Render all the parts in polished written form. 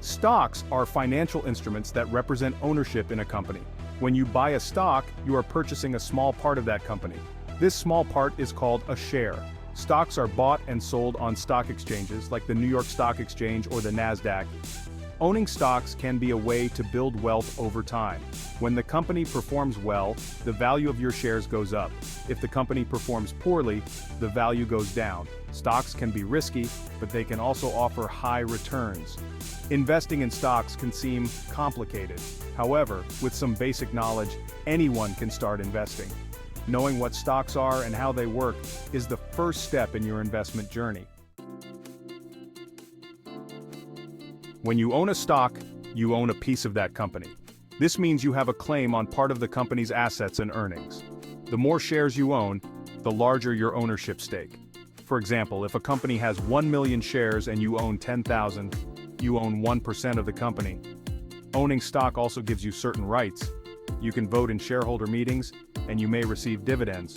Stocks are financial instruments that represent ownership in a company. When you buy a stock, you are purchasing a small part of that company. This small part is called a share. Stocks are bought and sold on stock exchanges like the New York Stock Exchange or the Nasdaq. Owning stocks can be a way to build wealth over time. When the company performs well, the value of your shares goes up. If the company performs poorly, the value goes down. Stocks can be risky, but they can also offer high returns. Investing in stocks can seem complicated. However, with some basic knowledge, anyone can start investing. Knowing what stocks are and how they work is the first step in your investment journey. When you own a stock, you own a piece of that company. This means you have a claim on part of the company's assets and earnings. The more shares you own, the larger your ownership stake. For example, if a company has 1 million shares and you own 10,000, you own 1% of the company. Owning stock also gives you certain rights. You can vote in shareholder meetings, and you may receive dividends.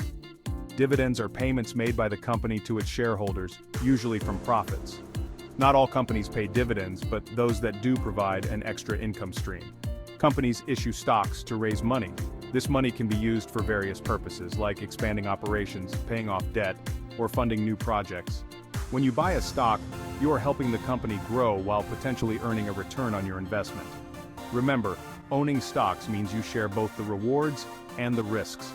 Dividends are payments made by the company to its shareholders, usually from profits. Not all companies pay dividends, but those that do provide an extra income stream. Companies issue stocks to raise money. This money can be used for various purposes, like expanding operations, paying off debt, or funding new projects. When you buy a stock, you are helping the company grow while potentially earning a return on your investment. Remember, owning stocks means you share both the rewards and the risks.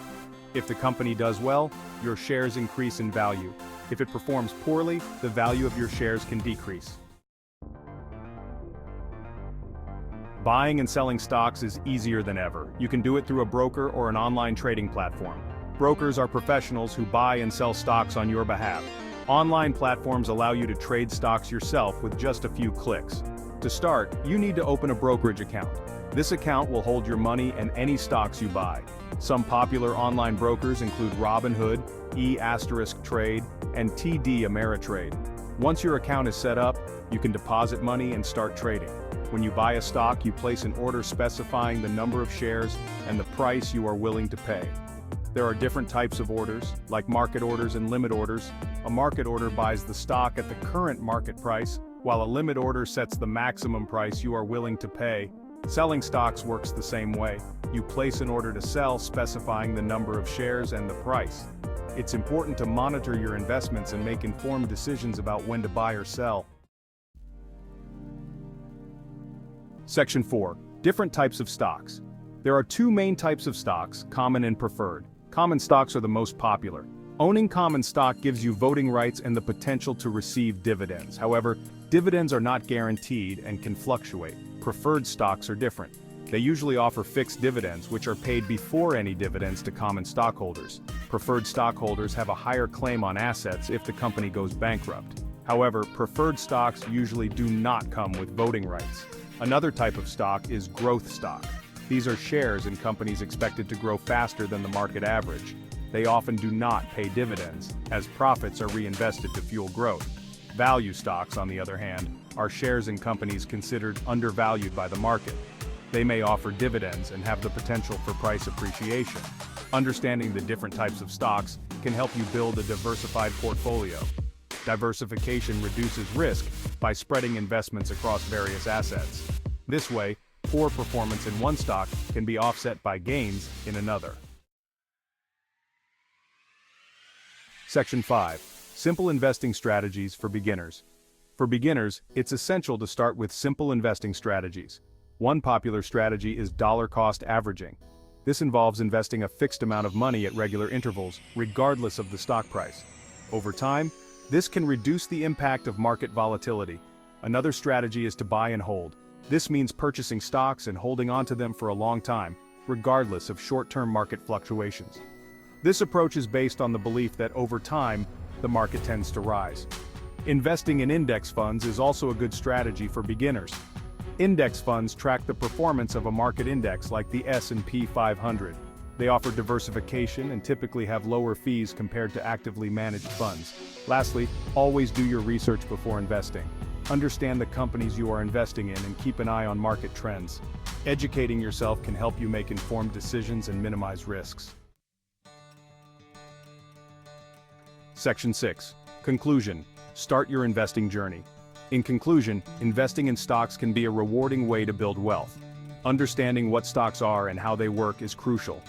If the company does well, your shares increase in value. If it performs poorly, the value of your shares can decrease. Buying and selling stocks is easier than ever. You can do it through a broker or an online trading platform. Brokers are professionals who buy and sell stocks on your behalf. Online platforms allow you to trade stocks yourself with just a few clicks. To start, you need to open a brokerage account. This account will hold your money and any stocks you buy. Some popular online brokers include Robinhood, E*Trade, and TD Ameritrade. Once your account is set up, you can deposit money and start trading. When you buy a stock, you place an order specifying the number of shares and the price you are willing to pay. There are different types of orders, like market orders and limit orders. A market order buys the stock at the current market price, while a limit order sets the maximum price you are willing to pay. Selling stocks works the same way. You place an order to sell specifying the number of shares and the price. It's important to monitor your investments and make informed decisions about when to buy or sell. Section 4. Different types of stocks. There are two main types of stocks, common and preferred. Common stocks are the most popular. Owning common stock gives you voting rights and the potential to receive dividends. However, dividends are not guaranteed and can fluctuate. Preferred stocks are different. They usually offer fixed dividends, which are paid before any dividends to common stockholders. Preferred stockholders have a higher claim on assets if the company goes bankrupt. However, preferred stocks usually do not come with voting rights. Another type of stock is growth stock. These are shares in companies expected to grow faster than the market average. They often do not pay dividends, as profits are reinvested to fuel growth. Value stocks, on the other hand, are shares in companies considered undervalued by the market. They may offer dividends and have the potential for price appreciation. Understanding the different types of stocks can help you build a diversified portfolio. Diversification reduces risk by spreading investments across various assets. This way, poor performance in one stock can be offset by gains in another. Section 5. Simple investing strategies for beginners. For beginners, it's essential to start with simple investing strategies. One popular strategy is dollar-cost averaging. This involves investing a fixed amount of money at regular intervals, regardless of the stock price. Over time, this can reduce the impact of market volatility. Another strategy is to buy and hold. This means purchasing stocks and holding onto them for a long time, regardless of short-term market fluctuations. This approach is based on the belief that over time, the market tends to rise. Investing in index funds is also a good strategy for beginners. Index funds track the performance of a market index like the S&P 500. They offer diversification and typically have lower fees compared to actively managed funds. Lastly, always do your research before investing. Understand the companies you are investing in and keep an eye on market trends. Educating yourself can help you make informed decisions and minimize risks. Section 6. Conclusion. Start your investing journey. In conclusion, investing in stocks can be a rewarding way to build wealth. Understanding what stocks are and how they work is crucial.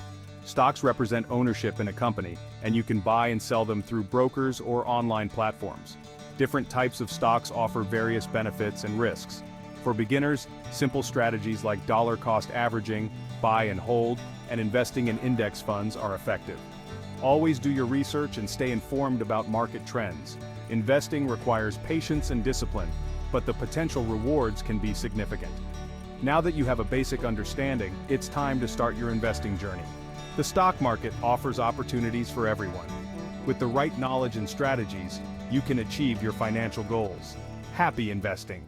Stocks represent ownership in a company, and you can buy and sell them through brokers or online platforms. Different types of stocks offer various benefits and risks. For beginners, simple strategies like dollar-cost averaging, buy and hold, and investing in index funds are effective. Always do your research and stay informed about market trends. Investing requires patience and discipline, but the potential rewards can be significant. Now that you have a basic understanding, it's time to start your investing journey. The stock market offers opportunities for everyone. With the right knowledge and strategies, you can achieve your financial goals. Happy investing!